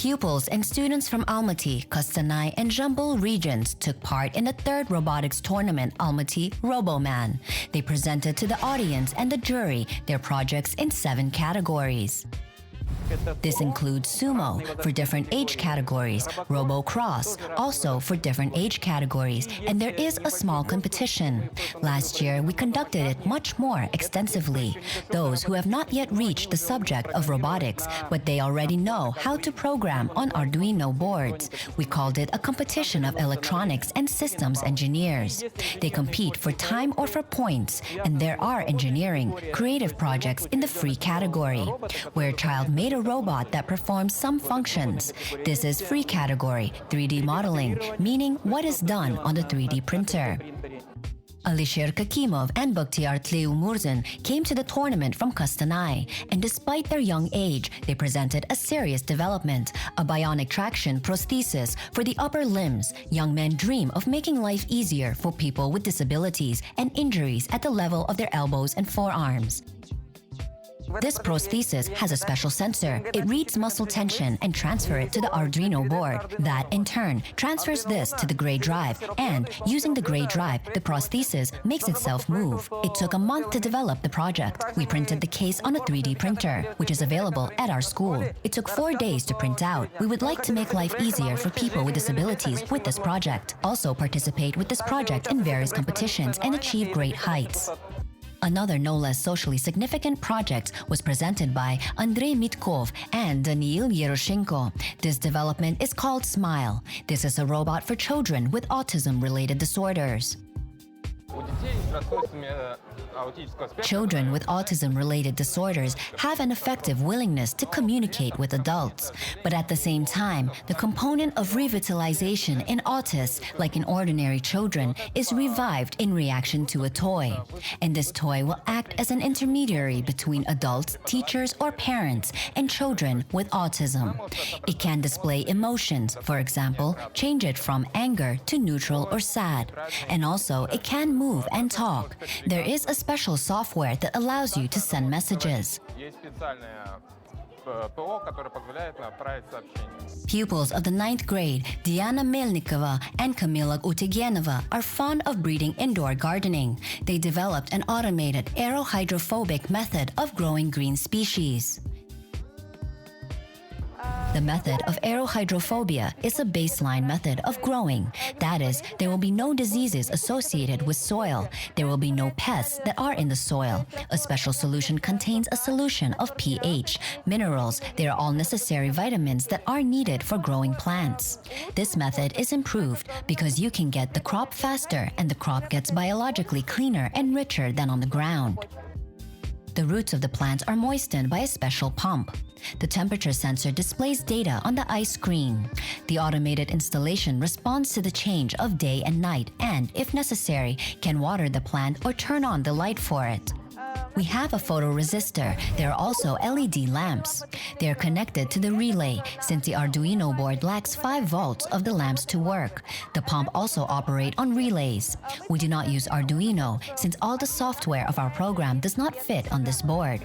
Pupils and students from Almaty, Kostanay and Zhambyl regions took part in the third robotics tournament, Almaty Roboman. They presented to the audience and the jury their projects in 7 categories. This includes sumo for different age categories, robo-cross also for different age categories, and there is a small competition. Last year, we conducted it much more extensively. Those who have not yet reached the subject of robotics, but they already know how to program on Arduino boards. We called it a competition of electronics and systems engineers. They compete for time or for points, and there are engineering, creative projects in the free category, where a child made a robot that performs some functions. This is free category, 3D modeling, meaning what is done on the 3D printer. Alisher Kakimov and Bakhtiar Tleuumurzin came to the tournament from Kostanay, and despite their young age, they presented a serious development, a bionic traction prosthesis for the upper limbs. Young men dream of making life easier for people with disabilities and injuries at the level of their elbows and forearms. This prosthesis has a special sensor. It reads muscle tension and transfers it to the Arduino board. That, in turn, transfers this to the gray drive, and using the gray drive, the prosthesis makes itself move. It took a month to develop the project. We printed the case on a 3D printer, which is available at our school. It took 4 days to print out. We would like to make life easier for people with disabilities with this project. Also participate with this project in various competitions and achieve great heights. Another no less socially significant project was presented by Andrei Mitkov and Daniil Yeroshenko. This development is called Smile. This is a robot for children with autism-related disorders. Children with autism-related disorders have an effective willingness to communicate with adults. But at the same time, the component of revitalization in autists, like in ordinary children, is revived in reaction to a toy. And this toy will act as an intermediary between adults, teachers, or parents, and children with autism. It can display emotions, for example, change it from anger to neutral or sad. And also, it can move and talk. There is a special software that allows you to send messages. Pupils of the 9th grade, Diana Melnikova and Kamila Utigenova, are fond of breeding indoor gardening. They developed an automated aerohydrophobic method of growing green species. The method of aerohydrophobia is a baseline method of growing. That is, there will be no diseases associated with soil. There will be no pests that are in the soil. A special solution contains a solution of pH, minerals. They are all necessary vitamins that are needed for growing plants. This method is improved because you can get the crop faster, and the crop gets biologically cleaner and richer than on the ground. The roots of the plants are moistened by a special pump. The temperature sensor displays data on the eye screen. The automated installation responds to the change of day and night and, if necessary, can water the plant or turn on the light for it. We have a photoresistor. There are also LED lamps. They are connected to the relay since the Arduino board lacks 5 volts of the lamps to work. The pump also operates on relays. We do not use Arduino since all the software of our program does not fit on this board.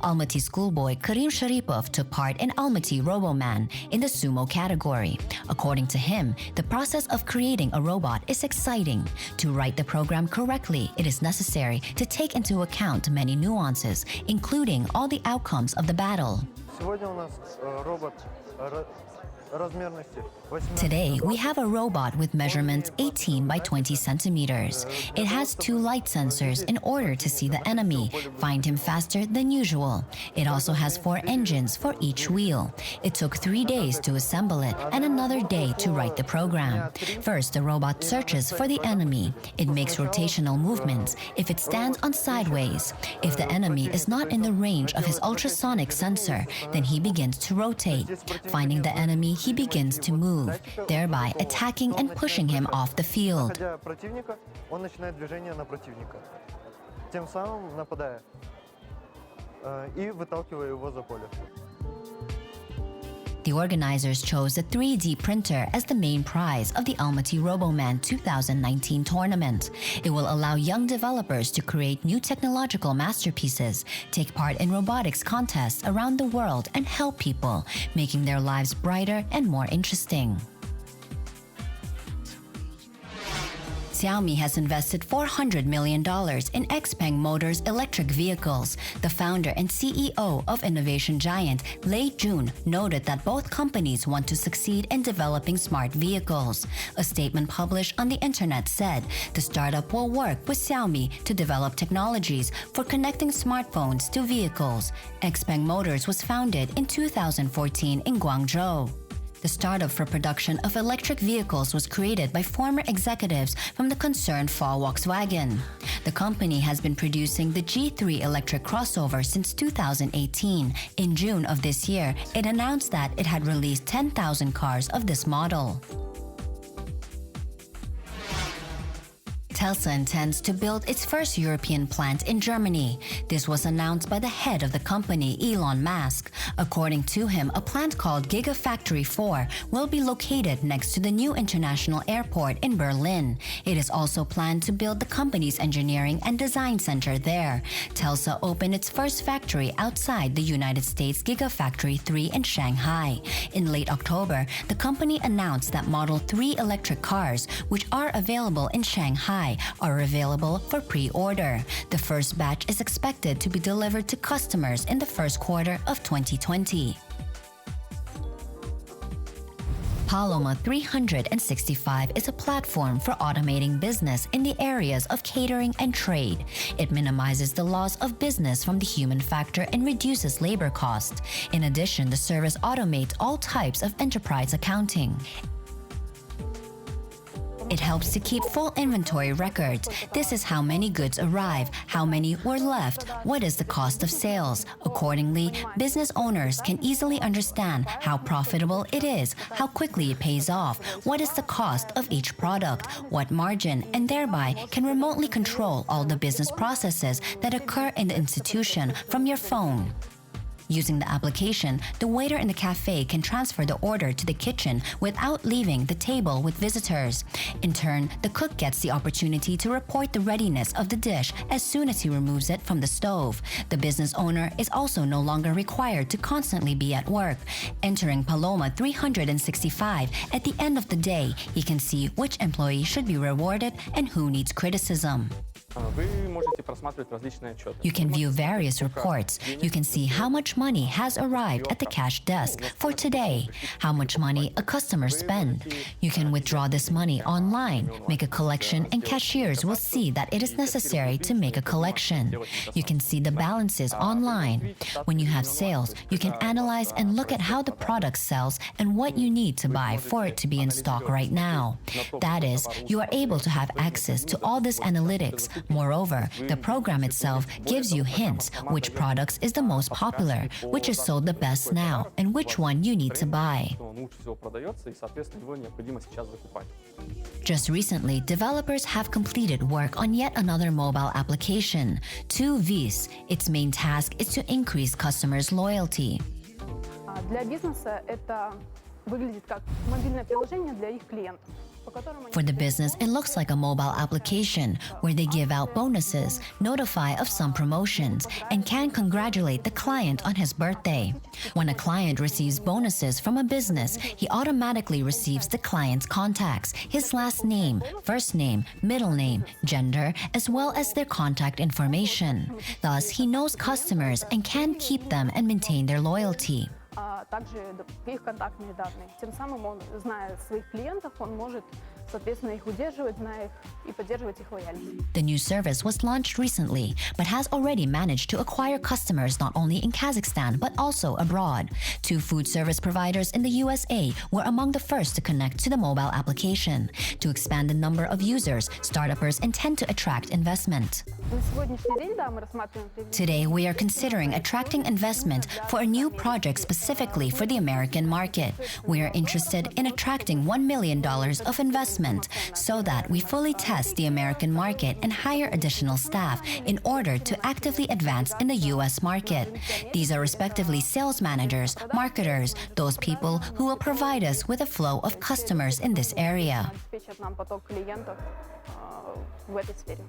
Almaty schoolboy Karim Sharipov took part in Almaty Roboman in the sumo category. According to him, the process of creating a robot is exciting. To write the program correctly, it is necessary to take into account many nuances, including all the outcomes of the battle. Today, we have a robot with measurements 18 by 20 centimeters. It has 2 light sensors in order to see the enemy, find him faster than usual. It also has 4 engines for each wheel. It took 3 days to assemble it and another day to write the program. First, the robot searches for the enemy. It makes rotational movements if it stands on sideways. If the enemy is not in the range of his ultrasonic sensor, then he begins to rotate. Finding the enemy, he begins to move, thereby attacking and pushing him off the field. The organizers chose the 3D printer as the main prize of the Almaty roboman 2019 tournament. It will allow young developers to create new technological masterpieces, take part in robotics contests around the world, and help people, making their lives brighter and more interesting. Xiaomi has invested $400 million in XPeng Motors electric vehicles. The founder and CEO of innovation giant Lei Jun noted that both companies want to succeed in developing smart vehicles. A statement published on the internet said the startup will work with Xiaomi to develop technologies for connecting smartphones to vehicles. XPeng Motors was founded in 2014 in Guangzhou. The startup for production of electric vehicles was created by former executives from the concern Volkswagen. The company has been producing the G3 electric crossover since 2018. In June of this year, it announced that it had released 10,000 cars of this model. Tesla intends to build its first European plant in Germany. This was announced by the head of the company, Elon Musk. According to him, a plant called Gigafactory 4 will be located next to the new international airport in Berlin. It is also planned to build the company's engineering and design center there. Tesla opened its first factory outside the United States, Gigafactory 3 in Shanghai. In late October, the company announced that Model 3 electric cars, which are available in Shanghai, are available for pre-order. The first batch is expected to be delivered to customers in the first quarter of 2020. Paloma 365 is a platform for automating business in the areas of catering and trade. It minimizes the loss of business from the human factor and reduces labor costs. In addition, the service automates all types of enterprise accounting. It helps to keep full inventory records. This is how many goods arrive, how many were left, what is the cost of sales. Accordingly, business owners can easily understand how profitable it is, how quickly it pays off, what is the cost of each product, what margin, and thereby can remotely control all the business processes that occur in the institution from your phone. Using the application, the waiter in the cafe can transfer the order to the kitchen without leaving the table with visitors. In turn, the cook gets the opportunity to report the readiness of the dish as soon as he removes it from the stove. The business owner is also no longer required to constantly be at work. Entering Paloma 365, at the end of the day, he can see which employee should be rewarded and who needs criticism. You can view various reports. You can see how much money has arrived at the cash desk for today, how much money a customer spent. You can withdraw this money online, make a collection, and cashiers will see that it is necessary to make a collection. You can see the balances online. When you have sales, you can analyze and look at how the product sells and what you need to buy for it to be in stock right now. That is, you are able to have access to all this analytics. Moreover, the program itself gives you hints which products is the most popular, which is sold the best now, and which one you need to buy. Just recently, developers have completed work on yet another mobile application, 2Vis. Its main task is to increase customers' loyalty. Для бизнеса это выглядит как мобильное приложение для их клиентов. For the business, it looks like a mobile application where they give out bonuses, notify of some promotions, and can congratulate the client on his birthday. When a client receives bonuses from a business, he automatically receives the client's contacts, his last name, first name, middle name, gender, as well as their contact information. Thus, he knows customers and can keep them and maintain their loyalty. Также их контактные данные. Тем самым он, зная своих клиентов, он может, соответственно, их удерживать, зная их и поддерживать их лояльность. The new service was launched recently, but has already managed to acquire customers not only in Kazakhstan, but also abroad. 2 food service providers in the USA were among the first to connect to the mobile application. To expand the number of users, startups intend to attract investment. На сегодняшний день, да, мы рассматриваем привлечение. Today, we are considering attracting investment for a new project specifically for the American market. We are interested in attracting $1 million of investment so that we fully test the American market and hire additional staff in order to actively advance in the U.S. market. These are respectively sales managers, marketers, those people who will provide us with a flow of customers in this area. Обеспечат нам поток клиентов в этой сфере.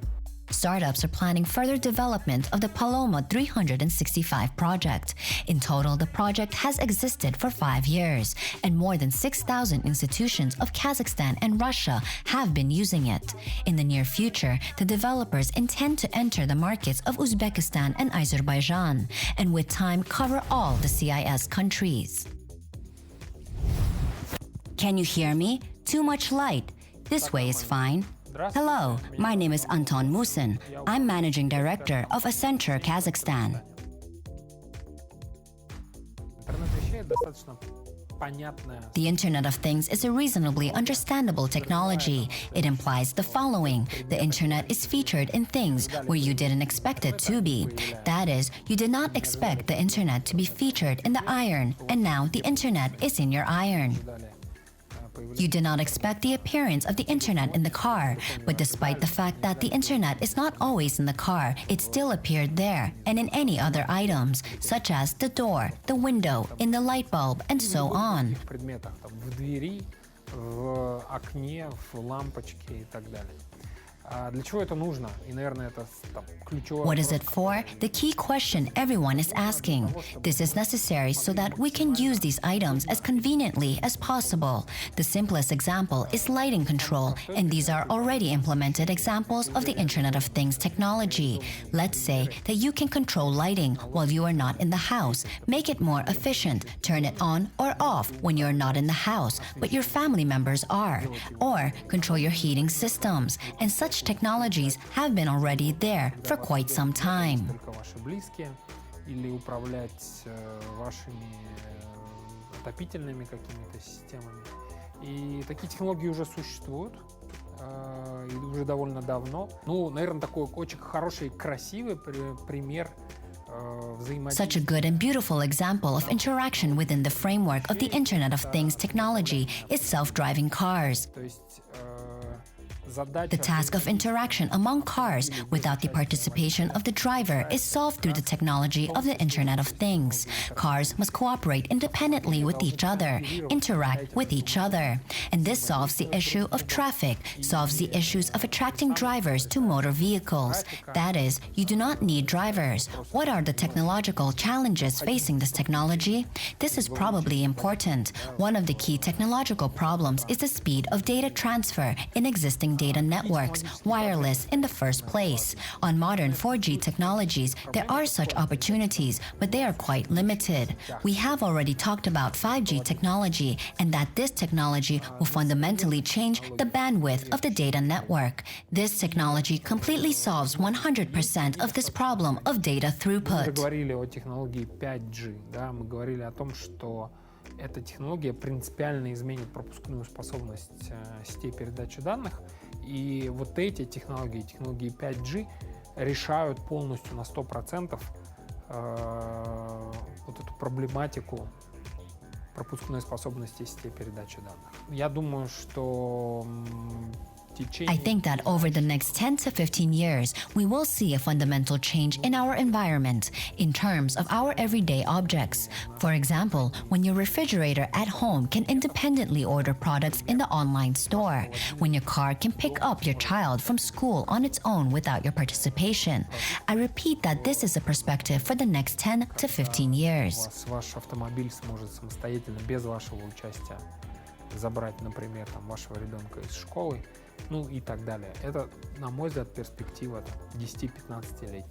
Startups are planning further development of the Paloma 365 project. In total, the project has existed for 5 years, and more than 6,000 institutions of Kazakhstan and Russia have been using it. In the near future, the developers intend to enter the markets of Uzbekistan and Azerbaijan, and with time cover all the CIS countries. Can you hear me? Too much light. This way is fine. Hello, my name is Anton Musin. I'm Managing Director of Accenture Kazakhstan. The Internet of Things is a reasonably understandable technology. It implies the following. The Internet is featured in things where you didn't expect it to be. That is, you did not expect the Internet to be featured in the iron, and now the Internet is in your iron. You did not expect the appearance of the Internet in the car, but despite the fact that the Internet is not always in the car, it still appeared there and in any other items, such as the door, the window, in the light bulb, and so on. What is it for? The key question everyone is asking. This is necessary so that we can use these items as conveniently as possible. The simplest example is lighting control, and these are already implemented examples of the Internet of Things technology. Let's say that you can control lighting while you are not in the house, make it more efficient, turn it on or off when you're not in the house, but your family members are, or control your heating systems, and such technologies have been already there for quite some time. И такие технологии уже существуют, и уже довольно давно. Ну, наверное, такой очень хороший и красивый пример Such a good and beautiful example of interaction within the framework of the Internet of Things technology is self-driving cars. The task of interaction among cars without the participation of the driver is solved through the technology of the Internet of Things. Cars must cooperate independently with each other, interact with each other. And this solves the issue of traffic, solves the issues of attracting drivers to motor vehicles. That is, you do not need drivers. What are the technological challenges facing this technology? This is probably important. One of the key technological problems is the speed of data transfer in existing data networks, wireless in the first place. On modern 4G technologies, there are such opportunities, but they are quite limited. We have already talked about 5G technology and that this technology will fundamentally change the bandwidth of the data network. This technology completely solves 100% of this problem of data throughput. Мы говорили о технологии 5G, да, мы говорили о том, что эта технология принципиально изменит пропускную способность сетей передачи данных. И вот эти технологии, технологии 5G, решают полностью на 100% вот эту проблематику пропускной способности сетей передачи данных. Я думаю, что I think that over the next 10 to 15 years, we will see a fundamental change in our environment in terms of our everyday objects. For example, when your refrigerator at home can independently order products in the online store, when your car can pick up your child from school on its own without your participation. I repeat that this is a perspective for the next 10 to 15 years. Ваш автомобиль сможет самостоятельно, без вашего участия, забрать, например, там, вашего ребенка из школы, ну и так далее. Это, на мой взгляд, перспектива 10-15-летняя.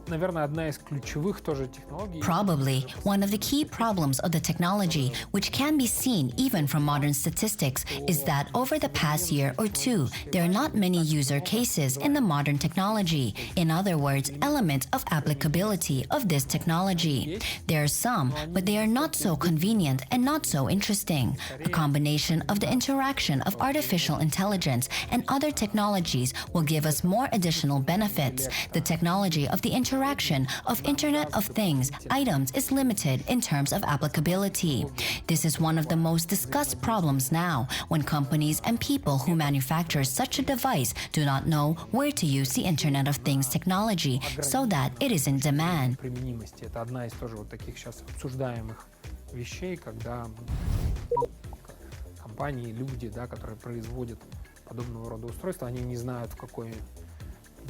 наверное, одна из ключевых тоже технологий. Probably one of the key problems of the technology, which can be seen even from modern statistics, is that over the past year or two, there are not many user cases in the modern technology. In other words, elements of applicability of this technology. There are some, but they are not so convenient and not so interesting. A combination of the interaction of artificial intelligence and other technologies will give us more additional benefits. The technology of the interaction of Internet of Things items is limited in terms of applicability. This is one of the most discussed problems now, when companies and people who manufacture such a device do not know where to use the Internet of Things technology so that it is in demand. Применимости. Это одна из тоже вот таких сейчас обсуждаемых вещей, когда компании, люди, да, которые производят подобного рода устройства, они не знают,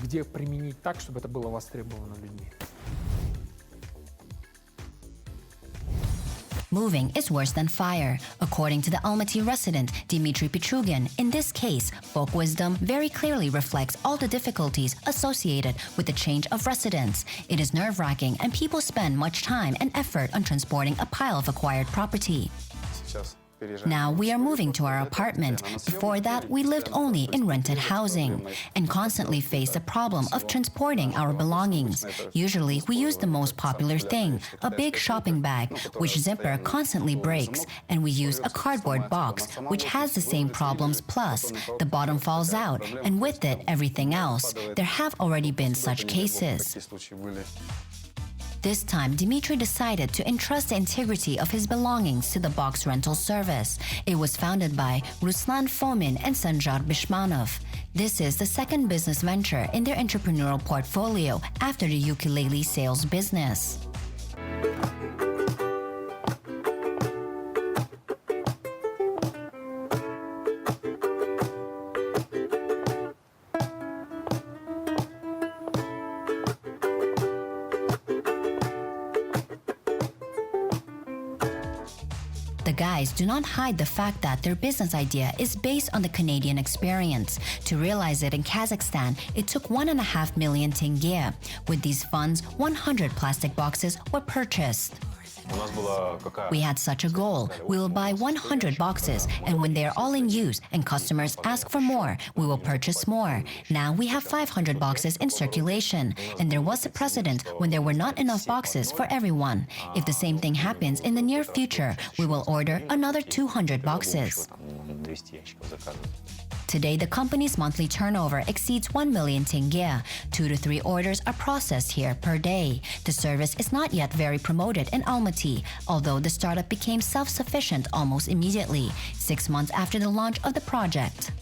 где применить так, чтобы это было востребовано людьми. Moving is worse than fire. According to the Almaty resident, Dmitry Pichugin, in this case, folk wisdom very clearly reflects all the difficulties associated with the change of residence. It is nerve-wracking and people spend much time and effort on transporting a pile of acquired property. Now we are moving to our apartment. Before that, we lived only in rented housing and constantly faced the problem of transporting our belongings. Usually, we use the most popular thing, a big shopping bag, which zipper constantly breaks, and we use a cardboard box, which has the same problems plus the bottom falls out, and with it, everything else. There have already been such cases. This time, Dmitry decided to entrust the integrity of his belongings to the box rental service. It was founded by Ruslan Fomin and Sanjar Bishmanov. This is the second business venture in their entrepreneurial portfolio after the ukulele sales business. The guys do not hide the fact that their business idea is based on the Canadian experience. To realize it in Kazakhstan, it took 1.5 million tenge. With these funds, 100 plastic boxes were purchased. We had such a goal. We will buy 100 boxes, and when they are all in use and customers ask for more, we will purchase more. Now we have 500 boxes in circulation, and there was a precedent when there were not enough boxes for everyone. If the same thing happens in the near future, we will order another 200 boxes. Today, the company's monthly turnover exceeds 1 million tenge. 2 to 3 orders are processed here per day. The service is not yet very promoted in Almaty, although the startup became self-sufficient almost immediately, 6 months after the launch of the project.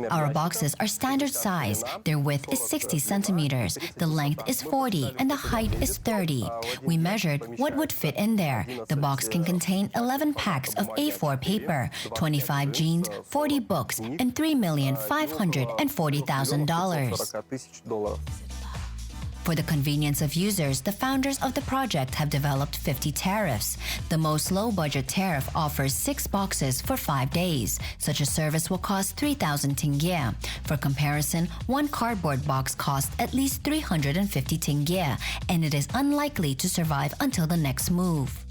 Our boxes are standard size. Their width is 60 centimeters, the length is 40, and the height is 30. We measured what would fit in there. The box can contain 11 packs of A4 paper, 25 jeans, 40 books, and $3,540,000. For the convenience of users, the founders of the project have developed 50 tariffs. The most low-budget tariff offers 6 boxes for 5 days. Such a service will cost 3,000 tenge. For comparison, 1 cardboard box costs at least 350 tenge, and it is unlikely to survive until the next move.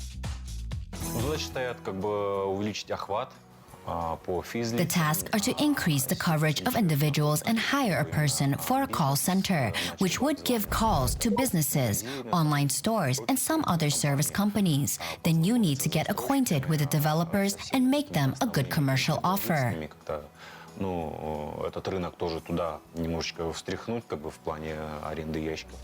The tasks are to increase the coverage of individuals and hire a person for a call center, which would give calls to businesses, online stores, and some other service companies. Then you need to get acquainted with the developers and make them a good commercial offer. Этот рынок тоже туда немножечко встряхнуть, в плане аренды ящиков.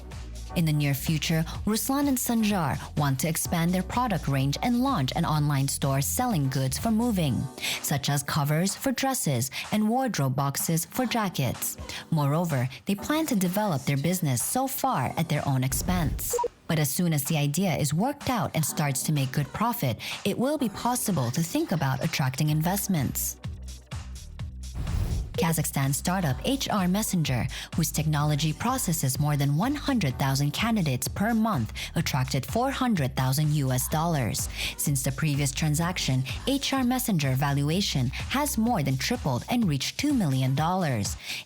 In the near future, Ruslan and Sanjar want to expand their product range and launch an online store selling goods for moving, such as covers for dresses and wardrobe boxes for jackets. Moreover, they plan to develop their business so far at their own expense. But as soon as the idea is worked out and starts to make good profit, it will be possible to think about attracting investments. Kazakhstan startup HR Messenger, whose technology processes more than 100,000 candidates per month, attracted $400,000. Since the previous transaction, HR Messenger valuation has more than tripled and reached $2 million.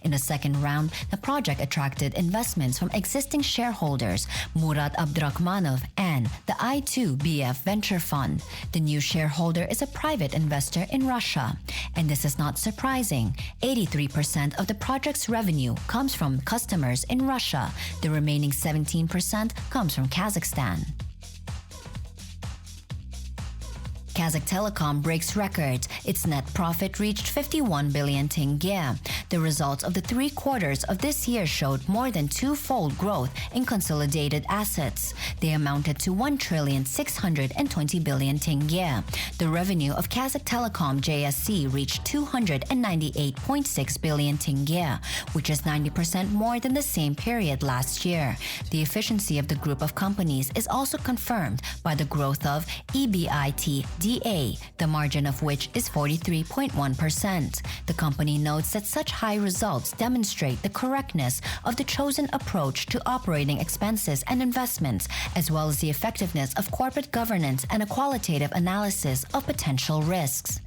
In the second round, the project attracted investments from existing shareholders Murat Abdurakhmanov and the I2BF Venture Fund. The new shareholder is a private investor in Russia. And this is not surprising. 83% of the project's revenue comes from customers in Russia. The remaining 17% comes from Kazakhstan. Kazakh Telecom breaks records. Its net profit reached 51 billion tenge. The results of the 3 quarters of this year showed more than twofold growth in consolidated assets. They amounted to 1,620 billion tenge. The revenue of Kazakh Telecom JSC reached 298.6 billion tenge, which is 90% more than the same period last year. The efficiency of the group of companies is also confirmed by the growth of EBITDA, the margin of which is 43.1%. The company notes that such high results demonstrate the correctness of the chosen approach to operating expenses and investments, as well as the effectiveness of corporate governance and a qualitative analysis of potential risks.